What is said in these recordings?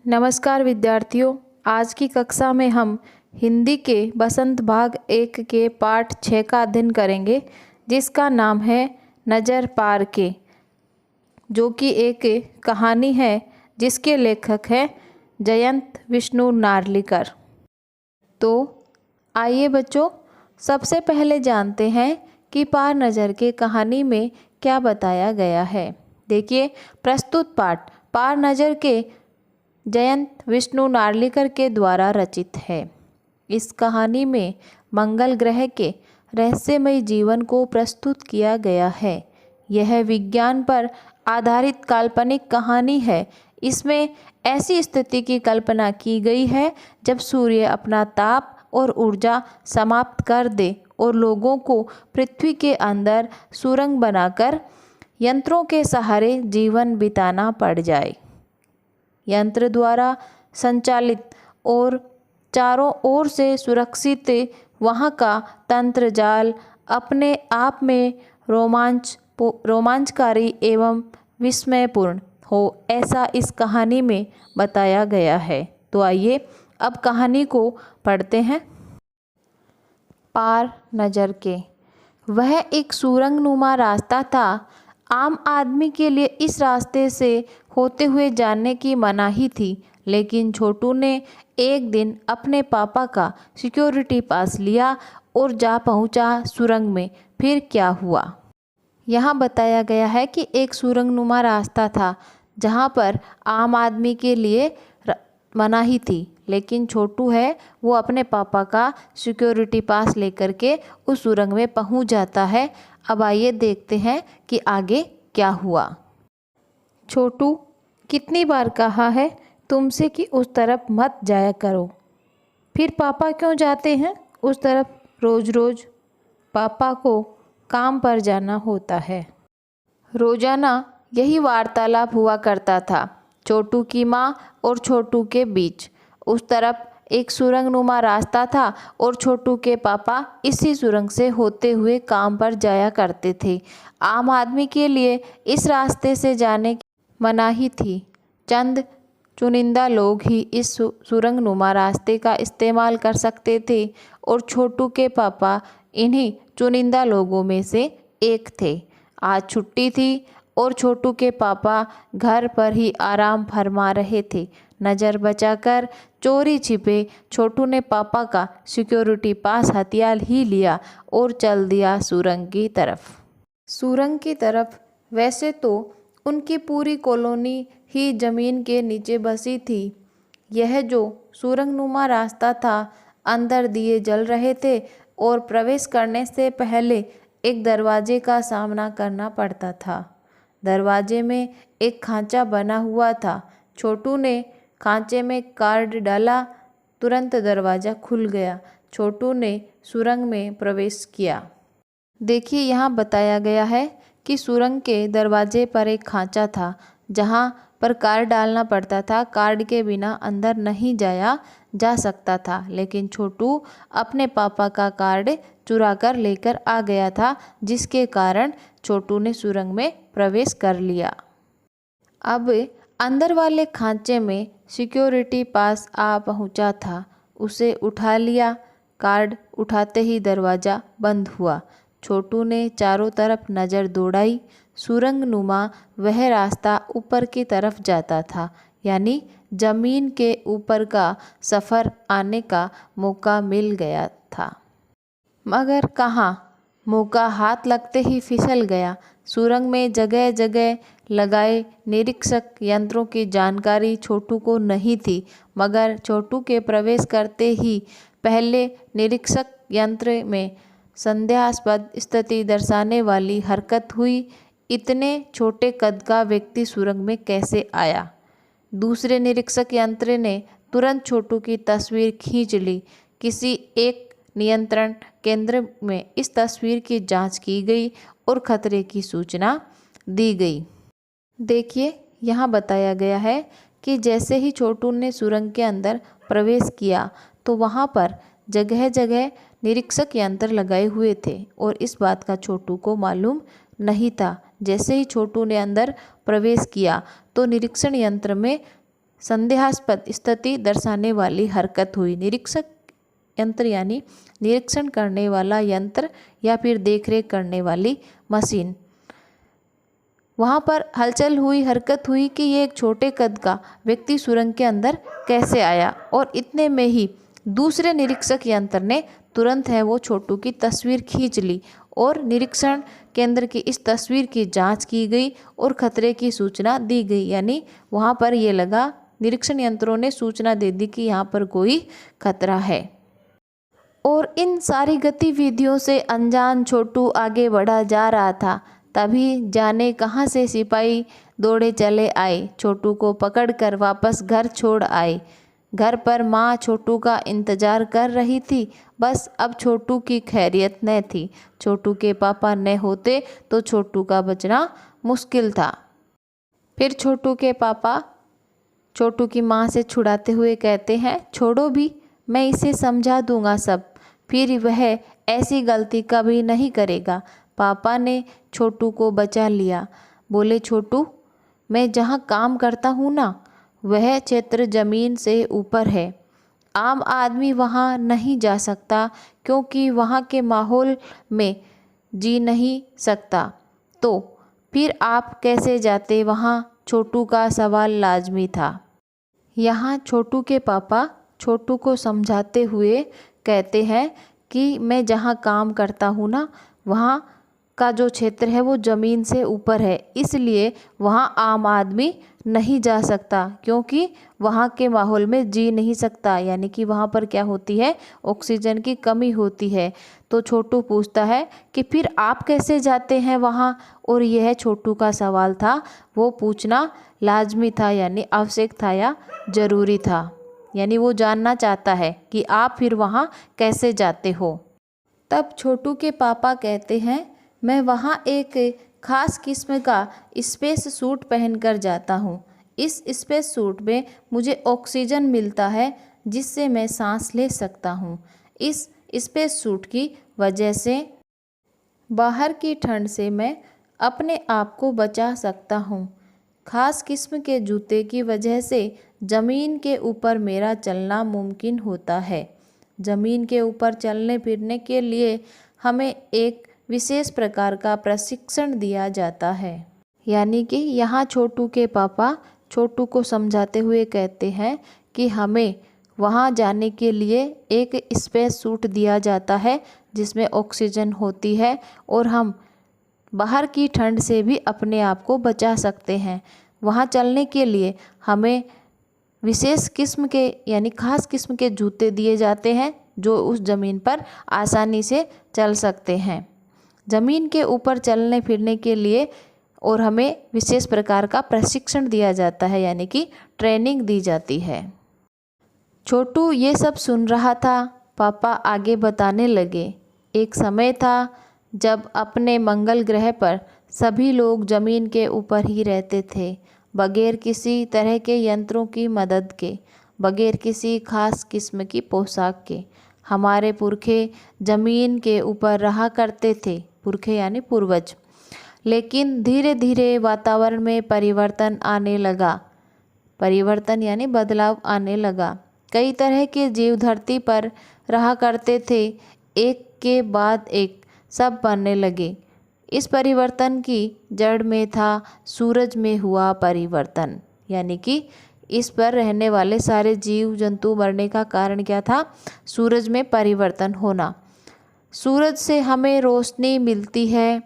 नमस्कार विद्यार्थियों, आज की कक्षा में हम हिंदी के बसंत भाग 1 के पाठ 6 का अध्ययन करेंगे, जिसका नाम है नज़र पार के, जो कि एक कहानी है जिसके लेखक हैं जयंत विष्णु नार्लिकर। तो आइए बच्चों, सबसे पहले जानते हैं कि पार नज़र के कहानी में क्या बताया गया है। देखिए, प्रस्तुत पाठ पार नज़र के जयंत विष्णु नार्लिकर के द्वारा रचित है। इस कहानी में मंगल ग्रह के रहस्यमय जीवन को प्रस्तुत किया गया है। यह विज्ञान पर आधारित काल्पनिक कहानी है। इसमें ऐसी स्थिति की कल्पना की गई है जब सूर्य अपना ताप और ऊर्जा समाप्त कर दे और लोगों को पृथ्वी के अंदर सुरंग बनाकर यंत्रों के सहारे जीवन बिताना पड़ जाए। यंत्र द्वारा संचालित और चारों ओर से सुरक्षित वहाँ का तंत्र जाल अपने आप में रोमांचकारी एवं विस्मयपूर्ण हो, ऐसा इस कहानी में बताया गया है। तो आइए अब कहानी को पढ़ते हैं। पार नज़र के। वह एक सुरंगनुमा रास्ता था। आम आदमी के लिए इस रास्ते से होते हुए जाने की मनाही थी, लेकिन छोटू ने एक दिन अपने पापा का सिक्योरिटी पास लिया और जा पहुंचा सुरंग में। फिर क्या हुआ? यहाँ बताया गया है कि एक सुरंगनुमा रास्ता था जहाँ पर आम आदमी के लिए मनाही थी, लेकिन छोटू है वो अपने पापा का सिक्योरिटी पास लेकर के उस सुरंग में पहुंच जाता है। अब आइए देखते हैं कि आगे क्या हुआ। छोटू, कितनी बार कहा है तुमसे कि उस तरफ मत जाया करो। फिर पापा क्यों जाते हैं उस तरफ रोज़ रोज़? पापा को काम पर जाना होता है। रोज़ाना यही वार्तालाप हुआ करता था छोटू की माँ और छोटू के बीच। उस तरफ एक सुरंगनुमा रास्ता था और छोटू के पापा इसी सुरंग से होते हुए काम पर जाया करते थे। आम आदमी के लिए इस रास्ते से जाने की मनाही थी। चंद चुनिंदा लोग ही इस सुरंगनुमा रास्ते का इस्तेमाल कर सकते थे और छोटू के पापा इन्हीं चुनिंदा लोगों में से एक थे। आज छुट्टी थी और छोटू के पापा घर पर ही आराम फरमा रहे थे। नज़र बचाकर चोरी छिपे छोटू ने पापा का सिक्योरिटी पास हथियार ही लिया और चल दिया सुरंग की तरफ। सुरंग की तरफ वैसे तो उनकी पूरी कॉलोनी ही ज़मीन के नीचे बसी थी। यह जो सुरंगनुमा रास्ता था, अंदर दिए जल रहे थे और प्रवेश करने से पहले एक दरवाजे का सामना करना पड़ता था। दरवाजे में एक खांचा बना हुआ था। छोटू ने खांचे में कार्ड डाला, तुरंत दरवाज़ा खुल गया। छोटू ने सुरंग में प्रवेश किया। देखिए, यहाँ बताया गया है कि सुरंग के दरवाजे पर एक खांचा था जहाँ पर कार्ड डालना पड़ता था। कार्ड के बिना अंदर नहीं जाया जा सकता था, लेकिन छोटू अपने पापा का कार्ड चुरा कर लेकर आ गया था, जिसके कारण छोटू ने सुरंग में प्रवेश कर लिया। अब अंदर वाले खांचे में सिक्योरिटी पास आ पहुंचा था। उसे उठा लिया। कार्ड उठाते ही दरवाज़ा बंद हुआ। छोटू ने चारों तरफ नज़र दौड़ाई। सुरंगनुमा वह रास्ता ऊपर की तरफ जाता था, यानी ज़मीन के ऊपर का सफ़र आने का मौका मिल गया था। मगर कहाँ, मौका हाथ लगते ही फिसल गया। सुरंग में जगह जगह लगाए निरीक्षक यंत्रों की जानकारी छोटू को नहीं थी, मगर छोटू के प्रवेश करते ही पहले निरीक्षक यंत्र में संदेहास्पद स्थिति दर्शाने वाली हरकत हुई। इतने छोटे कद का व्यक्ति सुरंग में कैसे आया? दूसरे निरीक्षक यंत्र ने तुरंत छोटू की तस्वीर खींच ली। किसी एक नियंत्रण केंद्र में इस तस्वीर की जांच की गई और खतरे की सूचना दी गई। देखिए, यहाँ बताया गया है कि जैसे ही छोटू ने सुरंग के अंदर प्रवेश किया तो वहाँ पर जगह जगह निरीक्षक यंत्र लगाए हुए थे और इस बात का छोटू को मालूम नहीं था। जैसे ही छोटू ने अंदर प्रवेश किया तो निरीक्षण यंत्र में संदेहास्पद स्थिति दर्शाने वाली हरकत हुई। निरीक्षक यंत्र यानी निरीक्षण करने वाला यंत्र या फिर देखरेख करने वाली मशीन। वहाँ पर हलचल हुई, हरकत हुई कि ये एक छोटे कद का व्यक्ति सुरंग के अंदर कैसे आया, और इतने में ही दूसरे निरीक्षक यंत्र ने तुरंत है वो छोटू की तस्वीर खींच ली और निरीक्षण केंद्र की इस तस्वीर की जांच की गई और खतरे की सूचना दी गई। यानी वहाँ पर ये लगा, निरीक्षण यंत्रों ने सूचना दे दी कि यहाँ पर कोई खतरा है। और इन सारी गतिविधियों से अनजान छोटू आगे बढ़ा जा रहा था। तभी जाने कहाँ से सिपाही दौड़े चले आए, छोटू को पकड़कर वापस घर छोड़ आए। घर पर माँ छोटू का इंतजार कर रही थी। बस अब छोटू की खैरियत न थी। छोटू के पापा न होते तो छोटू का बचना मुश्किल था। फिर छोटू के पापा छोटू की माँ से छुड़ाते हुए कहते हैं, छोड़ो भी, मैं इसे समझा दूंगा सब, फिर वह ऐसी गलती कभी नहीं करेगा। पापा ने छोटू को बचा लिया। बोले, छोटू, मैं जहाँ काम करता हूँ ना, वह क्षेत्र ज़मीन से ऊपर है। आम आदमी वहाँ नहीं जा सकता क्योंकि वहाँ के माहौल में जी नहीं सकता। तो फिर आप कैसे जाते वहाँ? छोटू का सवाल लाजमी था। यहाँ छोटू के पापा छोटू को समझाते हुए कहते हैं कि मैं जहाँ काम करता हूँ ना, वहाँ का जो क्षेत्र है वो ज़मीन से ऊपर है, इसलिए वहाँ आम आदमी नहीं जा सकता क्योंकि वहाँ के माहौल में जी नहीं सकता। यानी कि वहाँ पर क्या होती है, ऑक्सीजन की कमी होती है। तो छोटू पूछता है कि फिर आप कैसे जाते हैं वहाँ? और यह छोटू का सवाल था, वो पूछना लाजमी था, यानी आवश्यक था या ज़रूरी था। यानी वो जानना चाहता है कि आप फिर वहाँ कैसे जाते हो। तब छोटू के पापा कहते हैं, मैं वहाँ एक ख़ास किस्म का स्पेस सूट पहनकर जाता हूँ। इस स्पेस सूट में मुझे ऑक्सीजन मिलता है जिससे मैं सांस ले सकता हूँ। इस स्पेस सूट की वजह से बाहर की ठंड से मैं अपने आप को बचा सकता हूँ। ख़ास किस्म के जूते की वजह से ज़मीन के ऊपर मेरा चलना मुमकिन होता है। ज़मीन के ऊपर चलने फिरने के लिए हमें एक विशेष प्रकार का प्रशिक्षण दिया जाता है। यानी कि यहाँ छोटू के पापा छोटू को समझाते हुए कहते हैं कि हमें वहाँ जाने के लिए एक स्पेस सूट दिया जाता है जिसमें ऑक्सीजन होती है और हम बाहर की ठंड से भी अपने आप को बचा सकते हैं। वहाँ चलने के लिए हमें विशेष किस्म के यानी ख़ास किस्म के जूते दिए जाते हैं जो उस ज़मीन पर आसानी से चल सकते हैं। ज़मीन के ऊपर चलने फिरने के लिए और हमें विशेष प्रकार का प्रशिक्षण दिया जाता है, यानी कि ट्रेनिंग दी जाती है। छोटू ये सब सुन रहा था। पापा आगे बताने लगे, एक समय था जब अपने मंगल ग्रह पर सभी लोग ज़मीन के ऊपर ही रहते थे, बगैर किसी तरह के यंत्रों की मदद के, बगैर किसी खास किस्म की पोशाक के। हमारे पुरखे ज़मीन के ऊपर रहा करते थे, पुरखे यानी पूर्वज। लेकिन धीरे धीरे वातावरण में परिवर्तन आने लगा। परिवर्तन यानी बदलाव आने लगा। कई तरह के जीव धरती पर रहा करते थे, एक के बाद एक सब बनने लगे। इस परिवर्तन की जड़ में था सूरज में हुआ परिवर्तन। यानी कि इस पर रहने वाले सारे जीव जंतु मरने का कारण क्या था? सूरज में परिवर्तन होना। सूरज से हमें रोशनी मिलती है,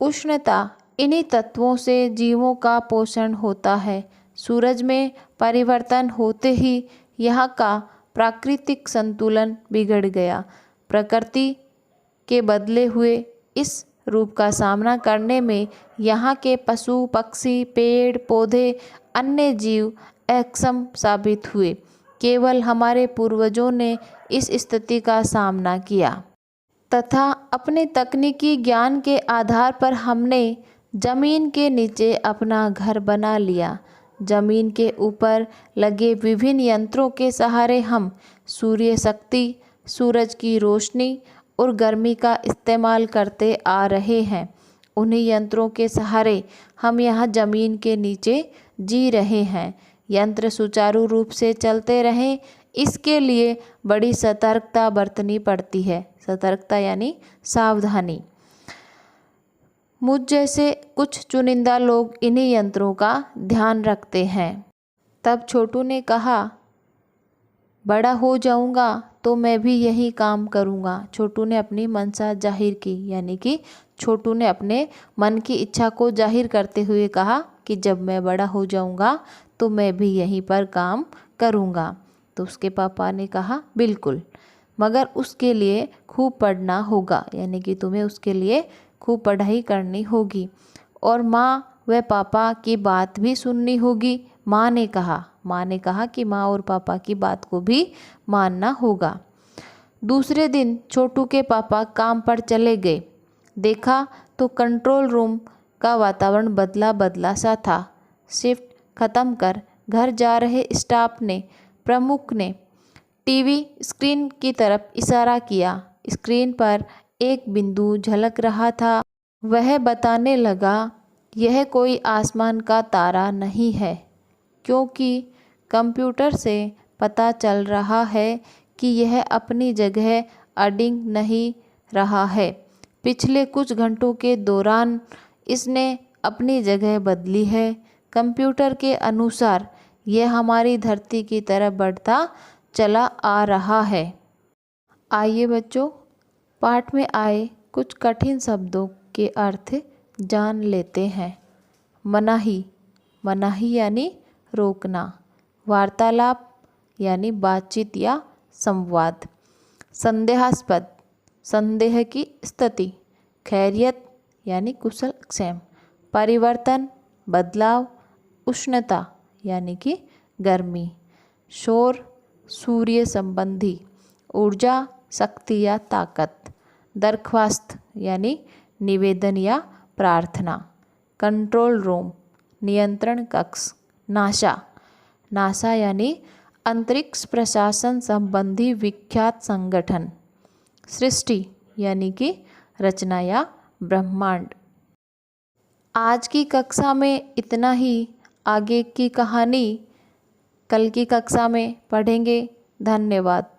उष्णता, इन्हीं तत्वों से जीवों का पोषण होता है। सूरज में परिवर्तन होते ही यहाँ का प्राकृतिक संतुलन बिगड़ गया। प्रकृति के बदले हुए इस रूप का सामना करने में यहाँ के पशु पक्षी, पेड़ पौधे, अन्य जीव अक्षम साबित हुए। केवल हमारे पूर्वजों ने इस स्थिति का सामना किया तथा अपने तकनीकी ज्ञान के आधार पर हमने ज़मीन के नीचे अपना घर बना लिया। ज़मीन के ऊपर लगे विभिन्न यंत्रों के सहारे हम सूर्य शक्ति, सूरज की रोशनी और गर्मी का इस्तेमाल करते आ रहे हैं। उन्हीं यंत्रों के सहारे हम यहाँ ज़मीन के नीचे जी रहे हैं। यंत्र सुचारू रूप से चलते रहें, इसके लिए बड़ी सतर्कता बरतनी पड़ती है। सतर्कता यानी सावधानी। मुझ जैसे कुछ चुनिंदा लोग इन्हीं यंत्रों का ध्यान रखते हैं। तब छोटू ने कहा, बड़ा हो जाऊंगा तो मैं भी यही काम करूंगा। छोटू ने अपनी मनसा जाहिर की, यानी कि छोटू ने अपने मन की इच्छा को जाहिर करते हुए कहा कि जब मैं बड़ा हो जाऊंगा तो मैं भी यहीं पर काम करूंगा। तो उसके पापा ने कहा, बिल्कुल, मगर उसके लिए खूब पढ़ना होगा, यानी कि तुम्हें उसके लिए खूब पढ़ाई करनी होगी और माँ व पापा की बात भी सुननी होगी। माँ ने कहा कि माँ और पापा की बात को भी मानना होगा। दूसरे दिन छोटू के पापा काम पर चले गए। देखा तो कंट्रोल रूम का वातावरण बदला बदला सा था। शिफ्ट ख़त्म कर घर जा रहे स्टाफ ने, प्रमुख ने टीवी स्क्रीन की तरफ इशारा किया। स्क्रीन पर एक बिंदु झलक रहा था। वह बताने लगा, यह कोई आसमान का तारा नहीं है, क्योंकि कंप्यूटर से पता चल रहा है कि यह अपनी जगह अडिग नहीं रहा है। पिछले कुछ घंटों के दौरान इसने अपनी जगह बदली है। कंप्यूटर के अनुसार यह हमारी धरती की तरफ बढ़ता चला आ रहा है। आइए बच्चों, पाठ में आए कुछ कठिन शब्दों के अर्थ जान लेते हैं। मनाही, मनाही यानी रोकना। वार्तालाप यानी बातचीत या संवाद। संदेहास्पद, संदेह की स्थिति। खैरियत यानी कुशल क्षेम। परिवर्तन, बदलाव। उष्णता यानी कि गर्मी। शोर, सूर्य संबंधी। ऊर्जा, शक्ति या ताकत। दरख्वास्त यानी निवेदन या प्रार्थना। कंट्रोल रूम, नियंत्रण कक्ष। नासा, नासा यानी अंतरिक्ष प्रशासन संबंधी विख्यात संगठन। सृष्टि यानी कि रचना या ब्रह्मांड। आज की कक्षा में इतना ही। आगे की कहानी कल की कक्षा में पढ़ेंगे। धन्यवाद।